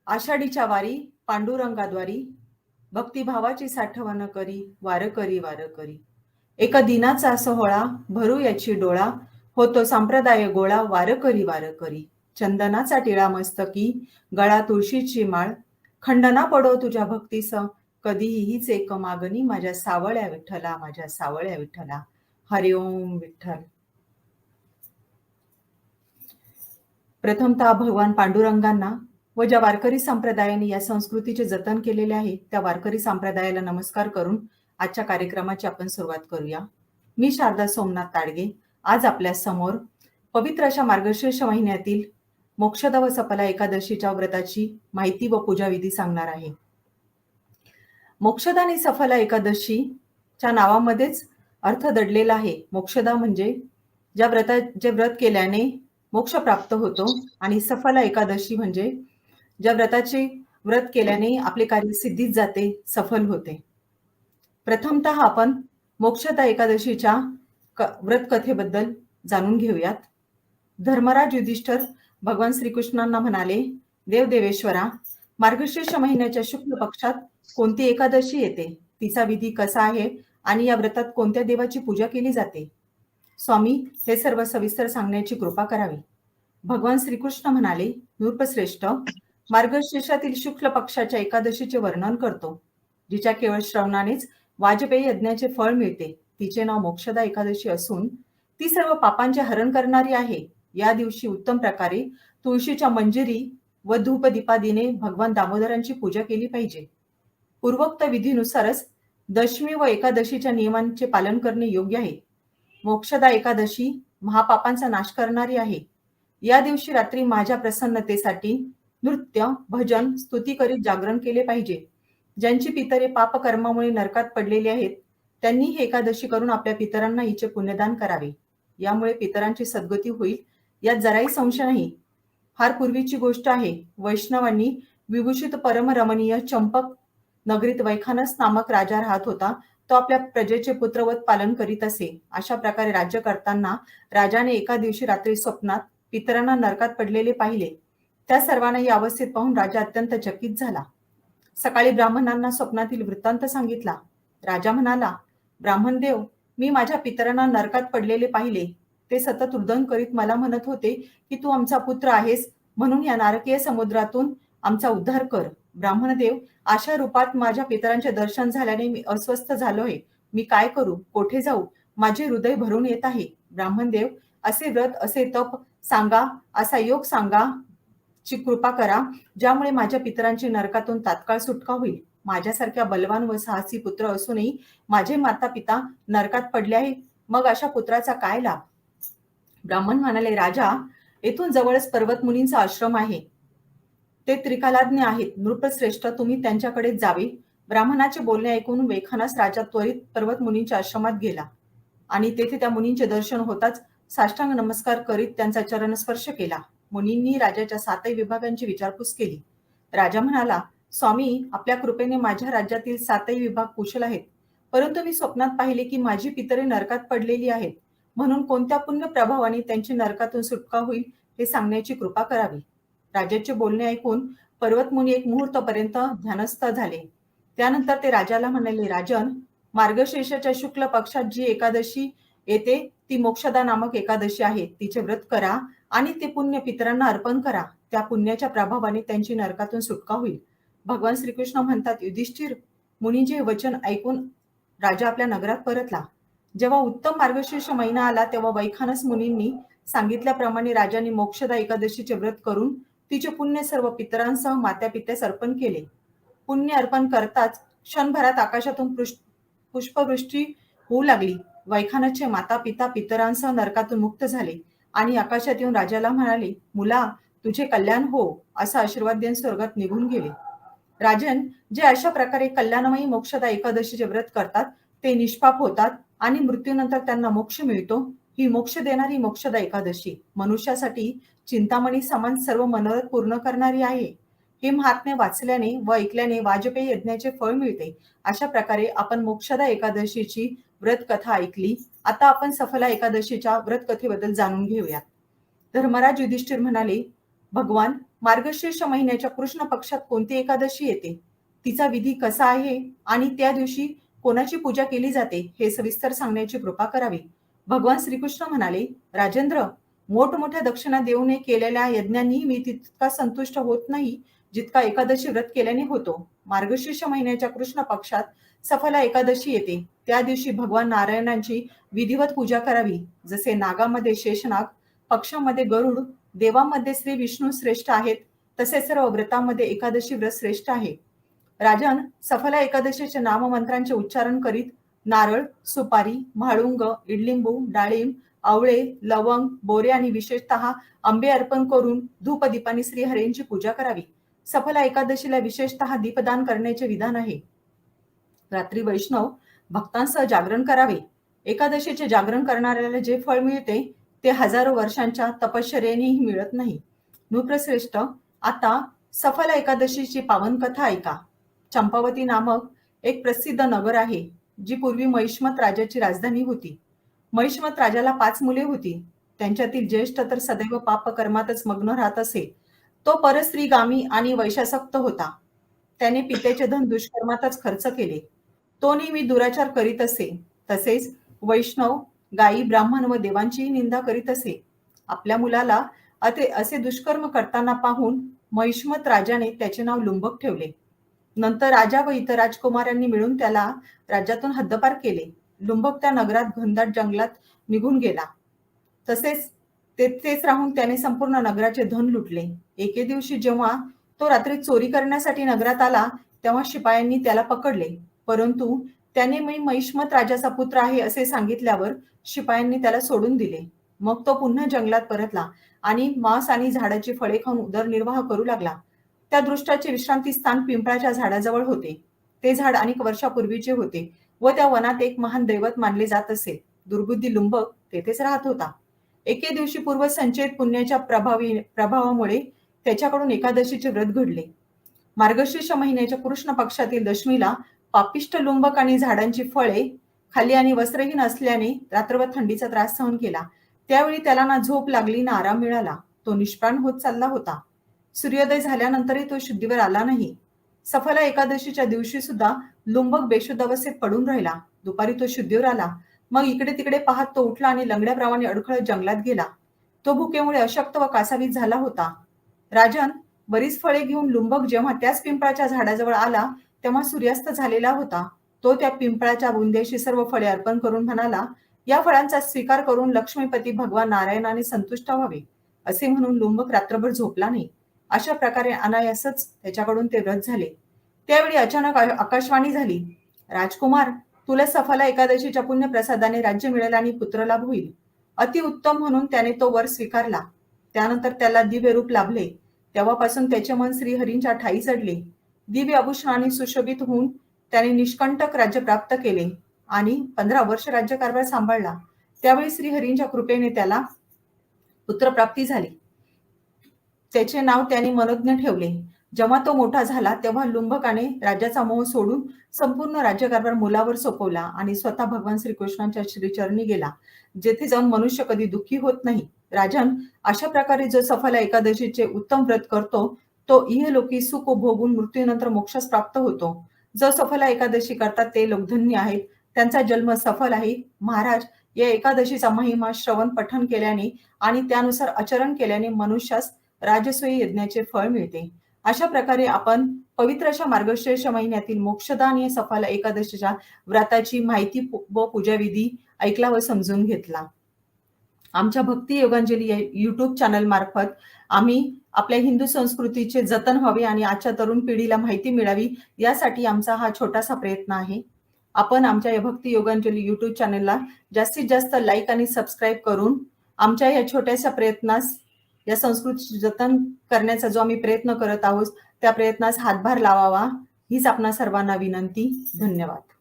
आषाढीच्या वारी पांडुरंगाद्वारी भक्तिभावाची साठवण करी वारकरी वारकरी. एका दिनाचा सोहळा भरू याची डोळा होतो संप्रदाय गोळा वारकरी वारकरी. चंदनाचा टिळा मस्तकी गळा तुळशीची माळ खंडना पडो तुझ्या भक्तीस कधीही हीच एक मागणी माझ्या सावळ्या विठ्ठला माझ्या सावळ्या विठ्ठला. हरिओम विठ्ठल. प्रथमतः भगवान पांडुरंगांना व ज्या वारकरी संप्रदायाने या संस्कृतीचे जतन केलेले आहे त्या वारकरी संप्रदायाला नमस्कार करून आजच्या कार्यक्रमाची आपण सुरुवात करूया. मी शारदा सोमनाथ ताडगे आज आपल्या समोर पवित्र अशा मार्गशीर्ष महिन्यातील मोक्षदा व सफला एकादशीच्या व्रताची माहिती व पूजाविधी सांगणार आहे. मोक्षदा आणि सफला एकादशीच्या नावामध्येच अर्थ दडलेला आहे. मोक्षदा म्हणजे जे व्रत केल्याने मोक्ष प्राप्त होतो आणि सफला एकादशी म्हणजे ज्या व्रत केल्याने आपले कार्य सिद्धीत जाते, सफल होते. प्रथमतः आपण मोक्षदा एकादशीच्या व्रत कथेबद्दल जाणून घेऊयात. धर्मराज युधिष्ठिर भगवान श्रीकृष्णांना म्हणाले, देव देवेश्वरा, मार्गशीर्ष महिन्याच्या शुक्ल पक्षात कोणती एकादशी येते, तिचा विधी कसा आहे आणि या व्रतात कोणत्या देवाची पूजा केली जाते? स्वामी, हे सर्व सविस्तर सांगण्याची कृपा करावी. भगवान श्रीकृष्ण म्हणाले, नृपश्रेष्ठ, मार्गशीर्षातील शुक्ल पक्षाच्या एकादशीचे वर्णन करतो. जिच्या केवळ श्रवणानेच वाजपेयी यज्ञाचे फळ मिळते, तिचे नाव मोक्षदा एकादशी असून ती सर्व पापांचे हरण करणारी आहे. या दिवशी उत्तम प्रकारे तुळशीच्या मंजिरी व धूप दीपादीने भगवान दामोदरांची पूजा केली पाहिजे. पूर्वोक्त विधीनुसारच दशमी व एकादशीच्या नियमांचे पालन करणे योग्य आहे. मोक्षदा एकादशी महापापांचा नाश करणारी आहे. या दिवशी रात्री माझ्या प्रसन्नतेसाठी नृत्य, भजन, स्तुती करीत जागरण केले पाहिजे. ज्यांची पितरे पापकर्मामुळे नरकात पडलेली आहेत त्यांनी ही एकादशी करून आपल्या पितरांना हिचे पुण्यदान करावे. यामुळे पितरांची सद्गती होईल, यात जराही संशय नाही. फार पूर्वीची गोष्ट आहे. वैष्णवांनी विभूषित परमरमणीय चंपक नगरीत वैखानस नामक राजा राहत होता. तो आपल्या प्रजेचे पुत्रवत पालन करीत असे. अशा प्रकारे राज्य करताना राजाने एका दिवशी रात्री स्वप्नात पितरांना नरकात पडलेले पाहिले. त्या सर्वांना या अवस्थेत पाहून राजा अत्यंत चकित झाला. सकाळी ब्राह्मणांना स्वप्नातील वृत्तांत सांगितला. राजा म्हणाला, ब्राह्मणदेव, मी माझ्या पितरांना नरकात पडलेले पाहिले. ते सतत रुदन करीत मला म्हणत होते की तू आमचा पुत्र आहेस, म्हणून या नारकीय समुद्रातून आमचा उद्धार कर. ब्राह्मणदेव, अशा रूपात माझ्या पितरांचे दर्शन झाल्याने मी अस्वस्थ झालो आहे. मी काय करू, कोठे जाऊ? माझे हृदय भरून येत आहे. ब्राह्मणदेव, असे व्रत, असे तप सांगा, असा योग सांगा ची कृपा करा, ज्यामुळे माझ्या पितरांची नरकातून तात्काळ सुटका होईल. माझ्यासारख्या बलवान व साहसी पुत्र असूनही माझे माता पिता नरकात पडले आहे, मग अशा पुत्राचा काय लाभ? ब्राह्मण म्हणाले, राजा, येथून जवळच पर्वत मुनींचा आश्रम आहे. ते त्रिकालाज्ञ आहेत. नृपश्रेष्ठ, तुम्ही त्यांच्याकडे जावे. ब्राह्मणाचे बोलणे ऐकून वैखानस राजा त्वरित पर्वत मुनींच्या आश्रमात गेला आणि तेथे त्या मुनींचे दर्शन होताच साष्टांग नमस्कार करीत त्यांचा चरणस्पर्श केला. मुनींनी राजाच्या 7ही विभागांची विचारपूस केली. राजा म्हणाला, स्वामी, आपल्या कृपेने माझ्या राज्यातील 7ही विभाग कुशल आहेत, परंतु मी स्वप्नात पाहिले की माझी पितरे नरकात पडलेली आहेत, म्हणून कोणत्या पुण्य प्रभावाने त्यांची नरकातून सुटका होईल हे सांगण्याची कृपा करावी. राजाचे बोलणे ऐकून पर्वतमुनी एक मुहूर्तपर्यंत ध्यानस्थ झाले. त्यानंतर ते राजाला म्हणाले, राजन, मार्गशीर्षाच्या शुक्ल पक्षात जी एकादशी येते ती मोक्षदा नामक एकादशी आहे. तिचे व्रत करा आणि ते पुण्य पितरांना अर्पण करा. त्या पुण्याच्या प्रभावाने त्यांची नरकातून सुटका होईल. भगवान श्रीकृष्ण म्हणतात, युधिष्ठिर, मुनींचे वचन ऐकून राजा आपल्या नगरात परतला. जेव्हा उत्तम मार्गशीर्ष महिना आला तेव्हा वैखानस मुनींनी सांगितल्याप्रमाणे राजाने मोक्षदा एकादशीचे व्रत करून तिचे पुण्य सर्व पितरांसह मात्या पित्यास अर्पण केले. पुण्य अर्पण करताच क्षणभरात आकाशातून पुष्पवृष्टी होऊ लागली. वैखानसचे माता पिता पितरांसह नरकातून मुक्त झाले आणि आकाशात येऊन राजाला म्हणाले, मुला, तुझे कल्याण हो, असा आशीर्वाद देऊन स्वर्गात निघून गेले. राजन, जे अशा प्रकारे कल्याणमयी मोक्षदा एकादशीचे व्रत करतात ते निष्पाप होतात आणि मृत्यूनंतर त्यांना मोक्ष मिळतो. ही मोक्ष देणारी मोक्षदा एकादशी मनुष्यासाठी चिंतामणी समान सर्व मनोरथ पूर्ण करणारी आहे. हे महात्म्य वाचल्याने व ऐकल्याने वाजपेयी यज्ञाचे फळ मिळते. अशा प्रकारे आपण मोक्षदा एकादशीची व्रत कथा ऐकली. आता आपण सफला एकादशीच्या व्रत कथेबद्दल जाणून घेऊयात. धर्मराज युधिष्ठिर म्हणाले, भगवान, मार्गशीर्ष महिन्याच्या कृष्ण पक्षात कोणती एकादशी येते, तिचा विधी कसा आहे आणि त्या दिवशी कोणाची पूजा केली जाते हे सविस्तर सांगण्याची कृपा करावी. भगवान श्रीकृष्ण म्हणाले, राजेंद्र, मोठमोठ्या दक्षिणा देऊन केलेल्या यज्ञांनी मी तितका संतुष्ट होत नाही जितका एकादशी व्रत केल्याने होतो. मार्गशीर्ष महिन्याच्या कृष्ण पक्षात सफला एकादशी येते. त्या दिवशी भगवान नारायणांची विधिवत पूजा करावी. जसे नागामध्ये शेषनाग, पक्षामध्ये गरुड, देवामध्ये श्री विष्णू श्रेष्ठ आहेत, तसे सर्व व्रतामध्ये एकादशी व्रत श्रेष्ठ आहे. राजन, सफला एकादशीच्या नाममंत्रांचे उच्चारण करीत नारळ, सुपारी, म्हाळुंग, इडलिंबू, डाळिंब, आवळे, लवंग, बोरे आणि विशेषतः आंबे अर्पण करून धूपदीपाने श्रीहरींची पूजा करावी. सफला एकादशीला विशेषतः दीपदान करण्याचे विधान आहे. रात्री वैष्णव भक्तांसह जागरण करावे. एकादशीचे जागरण करणाऱ्याला जे फळ मिळते ते हजारो वर्षांच्या तपश्चर्येनेही मिळत नाही. नृप्रश्रेष्ठ, आता सफला एकादशीची पावन कथा ऐका. चंपावती नामक एक प्रसिद्ध नगर आहे, जी पूर्वी महिष्मत राजाची राजधानी होती. महिष्मत राजाला 5 मुले होती. त्यांच्यातील ज्येष्ठ तर सदैव पापकर्मातच मग्न राहत असे. तो परस्त्रीगामी आणि वैशासक्त होता. त्याने पित्याचे धन दुष्कर्मातच खर्च केले. तो नेहमी दुराचार करीत असे. तसेच वैष्णव, गायी, ब्राह्मण व देवांचीही निंदा करीत असे. आपल्या मुलाला असे दुष्कर्म करताना पाहून महिष्मत राजाने त्याचे नाव लुंबक ठेवले. नंतर राजा व इतर राजकुमारांनी मिळून त्याला राज्यातून हद्दपार केले. लुंबक त्या नगरात घनदाट जंगलात निघून गेला. तसेच तेथेच राहून त्याने संपूर्ण नगराचे धन लुटले. एके दिवशी जेव्हा तो रात्री चोरी करण्यासाठी नगरात आला, तेव्हा शिपायांनी त्याला पकडले. परंतु त्याने मी महिष्मत राजाचा पुत्र आहे असे सांगितल्यावर शिपायांनी त्याला सोडून दिले. मग तो पुन्हा जंगलात परतला आणि मांस आणि झाडाची फळे खाऊन उदरनिर्वाह करू लागला. त्या दृष्टाचे विश्रांती स्थान पिंपळाच्या झाडाजवळ होते. ते झाड अनेक वर्षापूर्वीचे होते व त्या वनात एक महान दैवत मानले जात असे. दुर्बुद्धी लुंबक तेथेच राहत होता. एके दिवशी पूर्व संचयित पुण्याच्या प्रभावामुळे त्याच्याकडून एकादशीचे व्रत घडले. मार्गशीर्ष महिन्याच्या कृष्ण पक्षातील दशमीला पापिष्ट लुंबक आणि झाडांची फळे खाली आणि वस्त्रहीन असल्याने रात्रभर थंडीचा त्रास सहन केला. त्यावेळी त्याला ना झोप लागली ना आराम मिळाला. तो निष्प्राण होत चालला होता. सूर्योदय झाल्यानंतरही तो शुद्धीवर आला नाही. सफला एकादशीच्या दिवशी सुद्धा लुंबक बेशुद्ध अवस्थेत पडून राहिला. दुपारी तो शुद्धीवर आला. मग इकडे तिकडे पाहत तो उठला आणि लंगड्याप्रमाणे अडखळत जंगलात गेला. तो भुकेमुळे अशक्त व कासावीस झाला होता. राजन, बरीच फळे घेऊन लुंबक जेव्हा त्याच पिंपळाच्या झाडाजवळ आला तेव्हा सूर्यास्त झालेला होता. तो त्या पिंपळाच्या बुंद्याशी सर्व फळे अर्पण करून म्हणाला, या फळांचा स्वीकार करून लक्ष्मीपती भगवान नारायणाने संतुष्ट व्हावे. असे म्हणून लुंबक रात्रभर झोपला नाही. अशा प्रकारे अनायासच त्याच्याकडून ते व्रत झाले. त्यावेळी अचानक आकाशवाणी झाली, राजकुमार, तुला सफला एकादशीच्या पुण्य प्रसादाने राज्य मिळेल आणि पुत्रलाभ होईल. अतिउत्तम म्हणून त्याने तो वर स्वीकारला. त्यानंतर त्याला दिव्य रूप लाभले. तेव्हापासून त्याचे मन श्रीहरींच्या ठायी चढले. दिव्य आभूषणाने सुशोभित होऊन त्याने निष्कंटक राज्य प्राप्त केले आणि 15 वर्ष राज्यकारभार सांभाळला. त्यावेळी श्रीहरींच्या कृपेने त्याला पुत्रप्राप्ती झाली. त्याचे नाव त्याने मनोज्ञ ठेवले. जेव्हा तो मोठा झाला तेव्हा लुंबकाने राज्याचा मोह सोडून संपूर्ण राज्यकारभार मुलावर सोपवला आणि स्वतः भगवान श्रीकृष्णांच्या श्रीचरणी गेला, जेथे जाऊन मनुष्य कधी दुःखी होत नाही. राजन, अशा प्रकारे जो सफला एकादशीचे उत्तम व्रत करतो तो इहलोकी सुख भोगून मृत्यूनंतर मोक्षास प्राप्त होतो. जो सफला एकादशी करतात ते लोक धन्य आहेत, त्यांचा जन्म सफल आहे. महाराज, या एकादशीचा महिमा श्रवण पठण केल्याने आणि त्यानुसार आचरण केल्याने मनुष्यास राजसूय यज्ञाचे फळ मिळते. अशा प्रकारे आपण पवित्र अशा मार्गशीर्ष महिन्यातील मोक्षदान या सफला एकादशीच्या व्रताची माहिती व पूजाविधी ऐकला व समजून घेतला. आमच्या भक्ती योगांजली या युट्यूब चॅनल मार्फत आम्ही आपल्या हिंदू संस्कृतीचे जतन व्हावे आणि आजच्या तरुण पिढीला माहिती मिळावी, यासाठी आमचा हा छोटासा प्रयत्न आहे. आपण आमच्या या भक्ती योगांजली युट्यूब चॅनलला जास्तीत जास्त लाईक आणि सबस्क्राईब करून आमच्या या छोट्याशा प्रयत्नास, या संस्कृतीचे जतन करण्याचा जो आम्ही प्रयत्न करत आहोत त्या प्रयत्नास हातभार लावावा हीच आपणा सर्वांना विनंती. धन्यवाद.